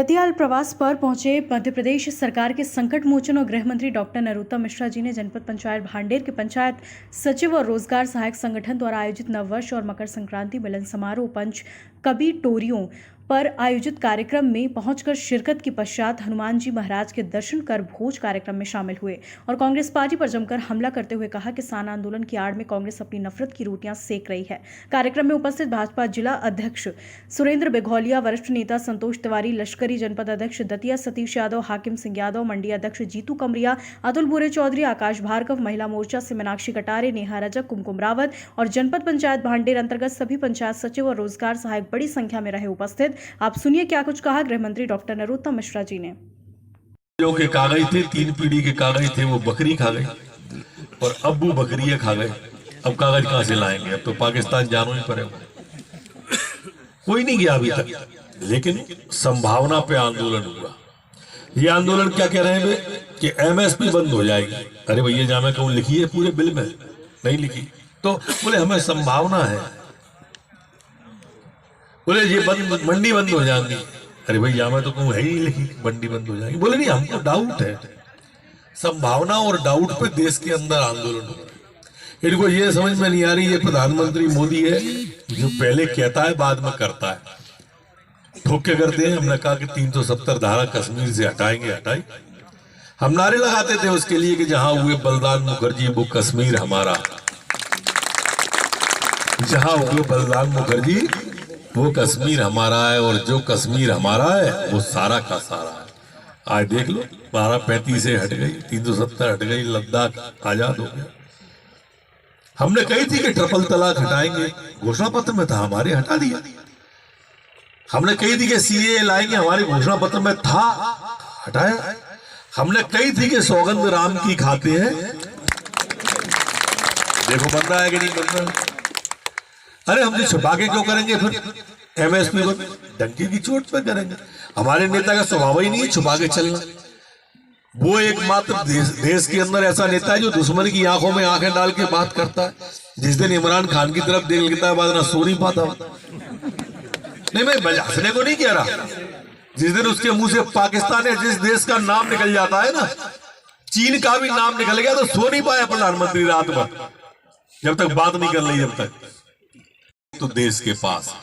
दतियाल प्रवास पर पहुंचे मध्य प्रदेश सरकार के संकट मोचन और गृह मंत्री डॉक्टर नरोत्तम मिश्रा जी ने जनपद पंचायत भांडेर के पंचायत सचिव और रोजगार सहायक संगठन द्वारा आयोजित नववर्ष और मकर संक्रांति मिलन समारोह पंच कबी टोरियों पर आयोजित कार्यक्रम में पहुंचकर शिरकत के पश्चात हनुमान जी महाराज के दर्शन कर भोज कार्यक्रम में शामिल हुए और कांग्रेस पार्टी पर जमकर हमला करते हुए कहा कि किसान आंदोलन की आड़ में कांग्रेस अपनी नफरत की रोटियां सेक रही है। कार्यक्रम में उपस्थित भाजपा जिला अध्यक्ष सुरेंद्र बेघौलिया, वरिष्ठ नेता संतोष तिवारी, लश्करी जनपद अध्यक्ष दतिया सतीश यादव, हाकिम सिंह यादव, मंडी अध्यक्ष जीतू कमरिया, अतुल बुरे चौधरी, आकाश भार्गव, महिला मोर्चा से मीनाक्षी कटारे, नेहा रजक, कुमकुम रावत और जनपद पंचायत भांडेर अंतर्गत सभी पंचायत सचिव और रोजगार सहायक बड़ी संख्या में रहे उपस्थित। आप सुनिए क्या कुछ कहा गृह मंत्री डॉक्टर नरोत्तम मिश्रा जी ने। जो के कागज थे, 3 पीढ़ी के कागज थे, वो बकरी खा गए और अब वो बकरियां खा गए। अब कागज कहां से लाएंगे? अब तो पाकिस्तान जानो ही पड़ेगा। कोई नहीं गया अभी तक, लेकिन संभावना पे आंदोलन हुआ। ये आंदोलन क्या कह रहे हैं कि एमएसपी बंद हो जाएगी। अरे भैया जामे कहूं लिखी है पूरे बिल में, नहीं लिखी। तो बोले हमें संभावना है, बोले ये बंद मंडी बंद हो जाएगी। अरे भैया मैं तो कहूं है ही लिखी मंडी बंद हो जाएगी। बोले नहीं, हमको डाउट है। संभावना और डाउट पे देश के अंदर आंदोलन हो रहा है। इनको ये समझ में नहीं आ रही, ये प्रधानमंत्री मोदी है जो पहले कहता है बाद में करता है। ठोक के करते हैं। हमने कहा कि 370 धारा कश्मीर से हटाएंगे, हटाई। हम नारे लगाते थे उसके लिए कि जहां हुए बलराम मुखर्जी वो कश्मीर हमारा, जहां हुए बलराम मुखर्जी वो कश्मीर हमारा है, और जो कश्मीर हमारा है वो सारा का सारा है। आज देख लो 1235 से हट गई, 370 हट गई, लद्दाख आजाद हो गया। हमने कही थी कि ट्रिपल तलाक हटाएंगे, घोषणा पत्र में था, हमारे हटा दिया। हमने कही थी कि सीए लाएंगे, हमारे घोषणा पत्र में था, हटाया। हमने कही थी कि सौगंध राम की खाते हैं, देखो बन रहा है कि नहीं बन रहा। अरे हम छुपा के क्यों करेंगे? फिर एमएसपी को डंके की चोट पे करेंगे। हमारे नेता का स्वभाव ही नहीं है छुपा के चलना। वो एकमात्र देश के अंदर ऐसा नेता है जो दुश्मन की आंखों में आंखें डाल के बात करता है। जिस दिन इमरान खान की तरफ देख लेता है बाद ना सो नहीं पाता। नहीं, मैं हंसने को नहीं कह रहा। जिस दिन उसके मुंह से पाकिस्तान या जिस देश का नाम निकल जाता है ना, चीन का भी नाम निकल गया तो सो नहीं पाया प्रधानमंत्री रात भर, जब तक बात नहीं कर ली। जब तक तो देश के पास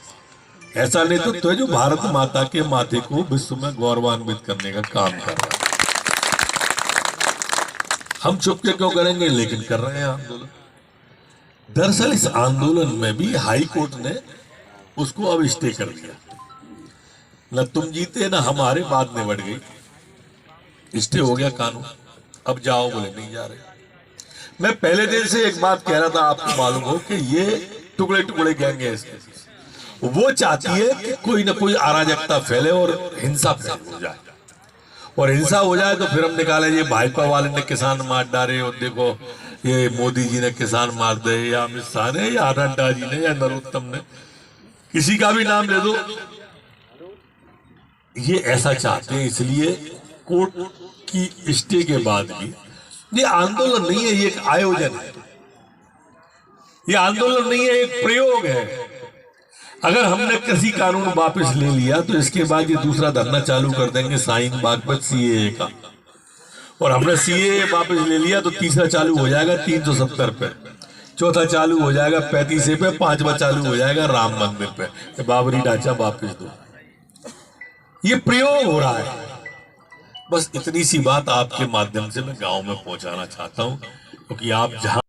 ऐसा नेतृत्व तो है जो भारत माता के माथे को विश्व में गौरवान्वित करने का काम कर रहा है। हम चुप के क्यों करेंगे? लेकिन कर रहे हैं आंदोलन। दरअसल इस आंदोलन में भी हाई कोर्ट ने उसको अब स्टे कर दिया। न तुम जीते न हमारे बात ने बढ़ गई, स्टे हो गया कानून। अब जाओ, बोले नहीं जा रहे। मैं पहले दिन से एक बात कह रहा था, आपको मालूम हो कि ये टुकड़े टुकड़े गैंग है इसके। वो चाहती है कि कोई ना कोई अराजकता फैले और हिंसा हो जाए, और हिंसा हो जाए तो फिर हम निकाले ये भाजपा वाले ने किसान मार डाले, और देखो ये मोदी जी ने किसान मार दे, या अमित शाह ने, या नड्डा जी ने, या नरोत्तम ने, किसी का भी नाम ले दो। ये ऐसा चाहते हैं, इसलिए कोर्ट की स्टे के बाद भी ये आंदोलन नहीं है, ये एक आयोजन है। ये आंदोलन नहीं है, एक प्रयोग है। अगर हमने किसी कानून वापस ले लिया तो इसके बाद ये दूसरा धरना चालू कर देंगे शाहीन बाग पर सीएए का, और हमने सीएए वापस ले लिया तो तीसरा चालू हो जाएगा 370 पे, चौथा चालू हो जाएगा 35 पे, 5वां चालू हो जाएगा राम मंदिर पे, बाबरी ढांचा वापस दो। ये प्रयोग हो रहा है। बस इतनी सी बात आपके माध्यम से मैं गांव में पहुंचाना चाहता हूं, क्योंकि आप जहां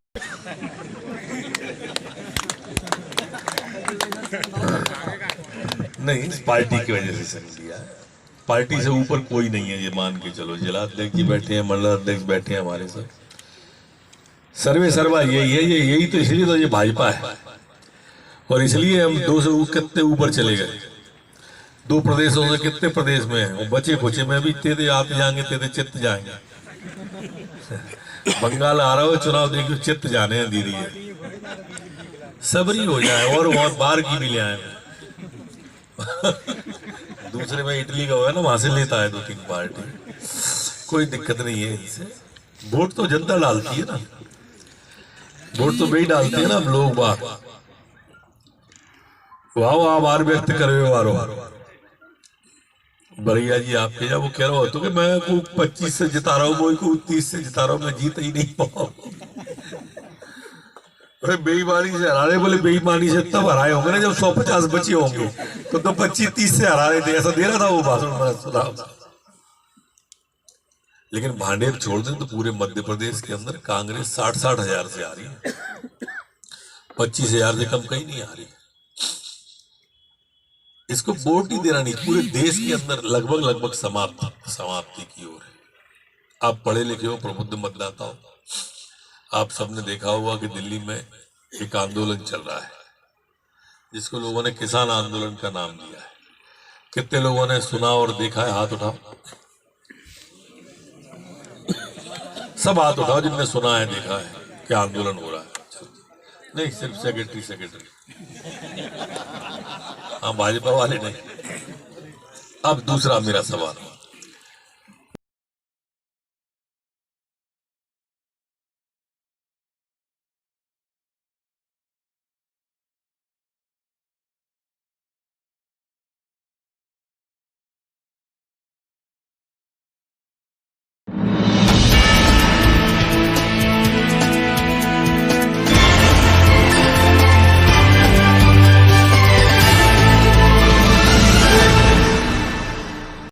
नहीं, पार्टी की वजह से सही दिया। पार्टी से ऊपर कोई नहीं है, ये मान के चलो। जिला अध्यक्ष जी बैठे हैं, मंडल अध्यक्ष बैठे हैं हमारे साथ, सर्वे सर्वा यही है। यही तो इसलिए तो ये भाजपा है, और इसलिए हम 2 से कितने ऊपर चले गए। 2 प्रदेशों से कितने प्रदेश में है, बचे खुचे में भी तेरे आते जाएंगे, तेरे चित्त जाएंगे। बंगाल आ रहा हो चुनाव, देखियो चित्त जाने हैं धीरे धीरे, सबरी हो जाए, और बाहर की भी ले आए। दूसरे में इटली का हुआ ना, वहां से लेता है 2-3 पार्टी, कोई दिक्कत नहीं है इनसे। वोट तो जनता डालती है ना, वोट तो वही डालते हैं ना। अब लोग बात वाह आभार व्यक्त करे, भैया जी आपके जब वो कह रहा हो तो कि मैं को 25 से जिता रहा हूँ, वो को 30 से जिता रहा हूँ, मैं जीत ही नहीं पाऊँ। अरे बेईमानी से हरा रहे, बोले बेईमानी से तब हराए होंगे ना जब 150 बचे होंगे, तो 25-30 से हरा रहे थे, ऐसा दे रहा था वो भाषण में सुना। लेकिन भांडेर छोड़ दें तो पूरे मध्य प्रदेश के अंदर कांग्रेस 60-60 हजार से आ रही है, 25,000 से कम कहीं नहीं आ रही। इसको वोट ही देना नहीं, पूरे देश के अंदर लगभग समाप्ति की ओर है। आप पढ़े लिखे हो, प्रबुद्ध मतदाता हो, आप सबने देखा होगा कि दिल्ली में एक आंदोलन चल रहा है जिसको लोगों ने किसान आंदोलन का नाम दिया है। कितने लोगों ने सुना और देखा है? हाथ उठाओ, सब हाथ उठाओ जिनने सुना है, देखा है क्या आंदोलन हो रहा है। नहीं, सिर्फ सेक्रेटरी। हाँ, भाजपा वाले नहीं। अब दूसरा मेरा सवाल,